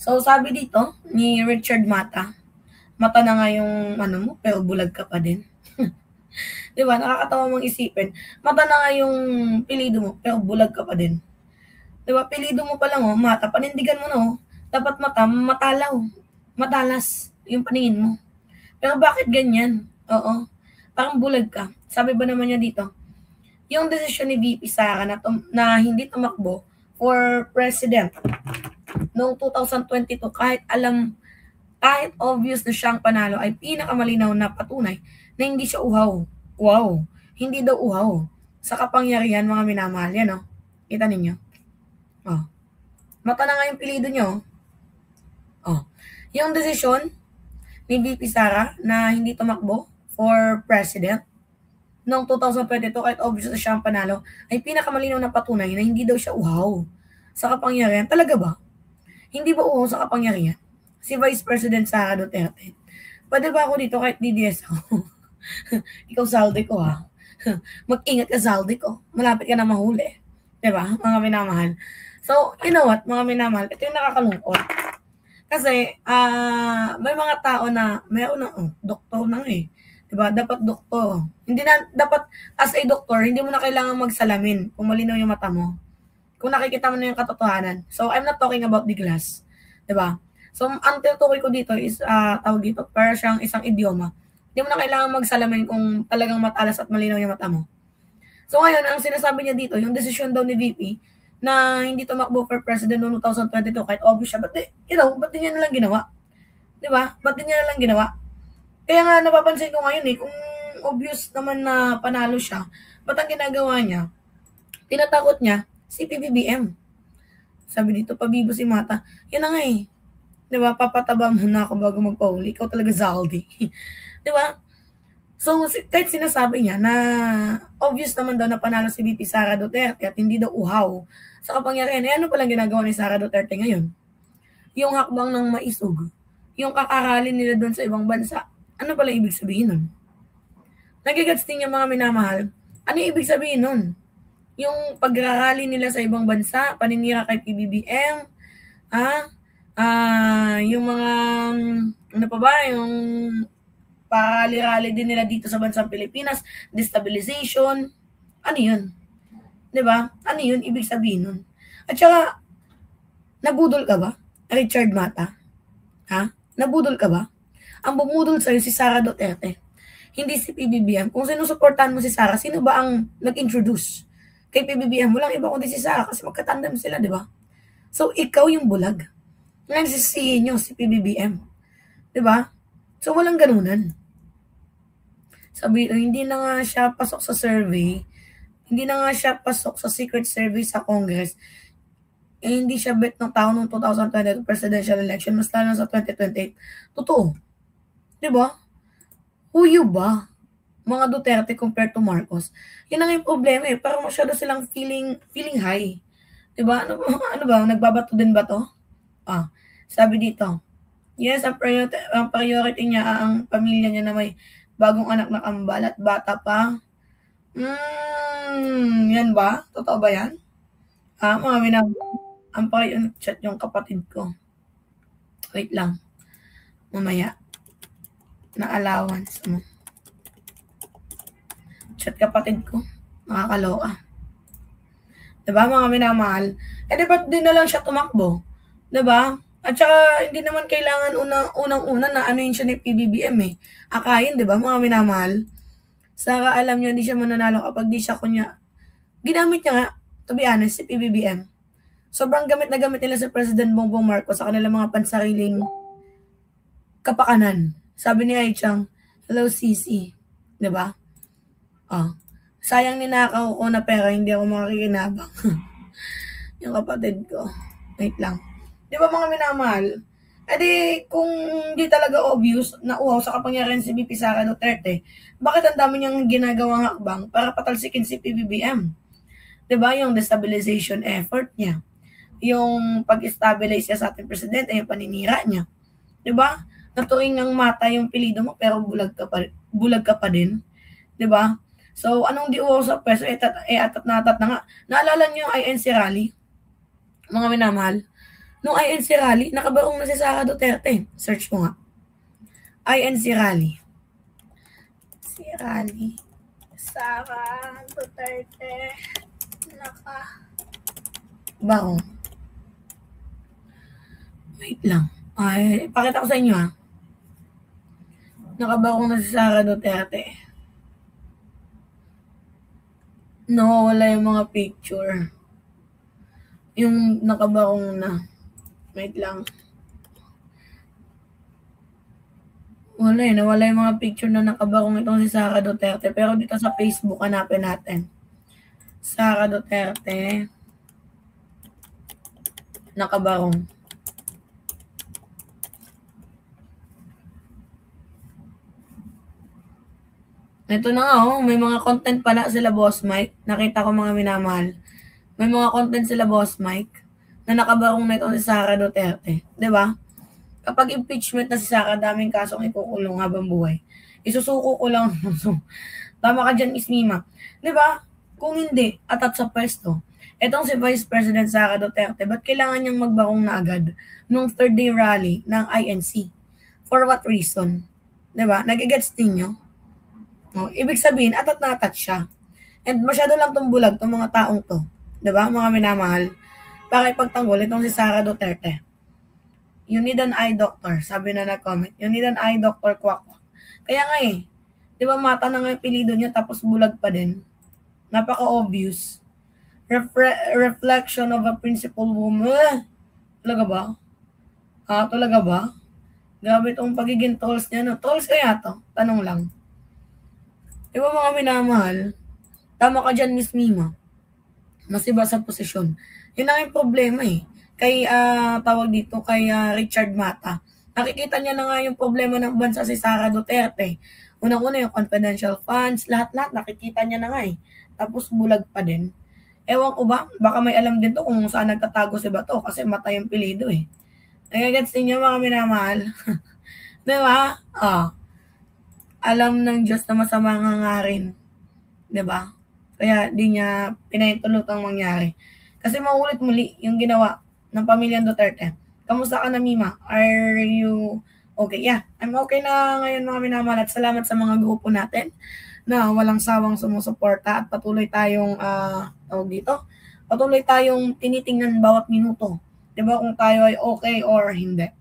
So, sabi dito ni Richard Mata, mata na nga yung ano mo, pero bulag ka pa din. Di ba? Nakakatawa mong isipin. Mata na nga yung pilido mo, pero bulag ka pa din. Di ba? Pilido mo pa lang, oh, mata. Panindigan mo na, oh. Dapat mata, matalaw. Matalas yung paningin mo. Pero bakit ganyan? Oo. Parang bulag ka. Sabi ba naman niya dito, yung desisyon ni VP Sara na hindi tumakbo for president noong 2022, kahit obvious na siyang panalo, ay pinakamalinaw na patunay na hindi siya uhaw. Wow. Hindi daw uhaw. Sa kapangyarihan, mga minamahal. Yan, oh. Kita ninyo. Oh. Mata na nga yung pilido nyo. Oh. Yung desisyon ni VP Sara na hindi tumakbo for president noong 2022, kahit obvious na siya ang panalo, ay pinakamalinaw na patunay na hindi daw siya uhaw sa kapangyarihan. Talaga ba? Hindi ba uhaw sa kapangyarihan? Si Vice President Sara Duterte. Pwede ba ako dito kahit DDS ako? Ikaw saldi ko, ha? Mag-ingat ka saldi ko. Malapit ka na mahuli. Diba? Mga minamahal. So, you know what, mga minamahal, ito yung nakakalungkot. Kasi, may mga tao na, meron na, doktor na eh. Diba? Dapat doktor. Hindi na, dapat, as a doktor, hindi mo na kailangan magsalamin kung malinaw yung mata mo. Kung nakikita mo na yung katotohanan. So, I'm not talking about the glass. Diba? So, ang tinutukoy ko dito is, tawag dito, para siyang isang idioma. Hindi mo na kailangan magsalamin kung talagang matalas at malinaw yung mata mo. So, ngayon, ang sinasabi niya dito, yung desisyon daw ni VP, na hindi tumakbo for president noong 2022, kahit obvious siya, ba't di niya nalang ginawa? Diba? Ba't di niya nalang ginawa? Kaya nga napapansin ko ngayon kung obvious naman na panalo siya, ba't ang ginagawa niya? Tinatakot niya si PBBM. Sabi dito, pabibo si Mata. Yan na nga eh. Diba? Papataba mo na ako bago magpahuli. Ikaw talaga Zaldi. Diba? So, kahit sinasabi niya na obvious naman daw na panalo si VP Sara Duterte at hindi daw uhaw sa kapangyarihan, ano palang ginagawa ni Sara Duterte ngayon? Yung hakbang ng maisog, yung kakaralin nila doon sa ibang bansa, ano pala ibig sabihin nun? Nagigats din yung mga minamahal. Ano ibig sabihin nun? Yung pagrarally nila sa ibang bansa, paninira kay PBBM, yung mga, ano pa ba, yung parali-rally din nila dito sa bansang Pilipinas, destabilization, ano yun? Diba? Ano yun? Ibig sabihin nun. At saka, nabudol ka ba? Richard Mata? Nabudol ka ba? Ang bumudol sa'yo si Sara Duterte. Hindi si PBBM. Kung sinusuportahan mo si Sara, sino ba ang nag-introduce? Kay PBBM, walang iba kundi si Sara kasi magkatandem sila, di ba? So, ikaw yung bulag. Ngayon sisihin nyo si PBBM. Di ba? So, walang ganunan. Sabi, hindi na nga siya pasok sa survey. Hindi na nga siya pasok sa secret survey sa Congress. Hindi siya bet ng tao noong 2022 presidential election, mas lalo sa 2028. Totoo. Diba? Who you ba? Mga Duterte compared to Marcos. Yun ang yung problema eh. Parang masyado silang feeling high. Diba? Ano ba? Nagbabato din ba to? Sabi dito. Yes, ang priority niya ang pamilya niya na may bagong anak na kambal at bata pa. Yan ba? Totoo ba yan? Mga ang chat yung kapatid ko. Wait lang. Mamaya. Na allowance mo. Chat kapatid ko. Nakakaloka. Diba mga minamahal? Di ba't di na lang siya tumakbo? Diba? At saka, hindi naman kailangan unang-una na ano yun siya ni PBBM eh. Akayin, di ba, mga minamahal? Saka alam niyo, hindi siya mananalo kapag di siya ginamit niya nga, to be honest, si PBBM. Sobrang gamit na gamit nila sa President Bongbong Marcos sa kanilang mga pansariling kapakanan. Sabi ni Aichang, hello CC. Di ba? Sayang ninakaw ko na pera, hindi ako makikinabang. Yung kapatid ko. Wait lang. Di ba mga minamahal? Kung di talaga obvious na uhaw sa kapangyarihan si VP Sara Duterte, bakit ang dami niyang ginagawang hakbang para patalsikin si PBBM? Di ba? Yung destabilization effort niya. Yung pag-stabilize niya sa ating presidente, yung paninira niya. Di ba? Naturing ng mata yung pilido mo, pero bulag ka pa din. Di ba? So, anong di uhaw sa peso? Atat na nga. Naalala niyo yung INC rally? Mga minamahal? Nung INC rally, nakabarong na si Sara Duterte. Search mo nga. INC rally. Si rally. Sara Duterte. Nakabarong. Wait lang. Ay, pakita ko sa inyo Nakabarong na si Sara Duterte. Nawawala yung mga picture. Yung nakabarong na. Wait lang. Nawala yung mga picture na nakabarong itong si Sara Duterte. Pero dito sa Facebook, hanapin natin. Sara Duterte. Nakabarong. Ito na nga may mga content pala sila Boss Mike. Nakita ko mga minamahal. May mga content sila Boss Mike na nakabarong na itong si Sara Duterte. 'Di ba? Kapag impeachment na si Sara, daming kasong ikukulong habang buhay. Isusuko ko lang. Tama ka dyan, Miss Mima. 'Di ba? Kung hindi, atat sa pwesto. Etong si Vice President Sara Duterte, ba't kailangan niyang magbarong na agad nung third day rally ng INC? For what reason? 'Di ba? Nag-gets ninyo? Ibig sabihin, atat na atat siya. And masyado lang tumbulag tong mga taong to. 'Di ba? Mga minamahal. Para ipagtanggol itong si Sara Duterte. You need an eye doctor, sabi na nag-comment. You need an eye doctor, kwak. Kaya nga 'di ba mata na nga yung pilido niya tapos bulag pa din. Napaka-obvious. Reflection of a principled woman. Talaga ba? Talaga ba? Grabe itong pagiging trolls niya. No? Trolls kaya to? Tanong lang. Di ba mga minamahal? Tama ka dyan, Miss Mima. Mas iba sa posisyon. Yun ang yung problema Kay, tawag dito, kay Richard Mata. Nakikita niya na nga yung problema ng bansa si Sara Duterte. Unang-una yung confidential funds, lahat-lahat nakikita niya na nga Tapos bulag pa din. Ewan ko ba, baka may alam din to kung saan nagtatago si Bato kasi mata yung pilido Nagagets ninyo mga minamahal. Di ba? Alam ng Diyos na masama nga rin. 'Di ba? Kaya di niya pinahintulutang mangyari. Kasi maulit muli yung ginawa ng pamilyang Duterte. Kamusta ka na, Mima? Are you okay? Yeah, I'm okay na ngayon mga minamahal at salamat sa mga grupo natin na walang sawang sumusuporta at patuloy tayong patuloy tayong tinitingnan bawat minuto. 'Di ba kung tayo ay okay or hindi.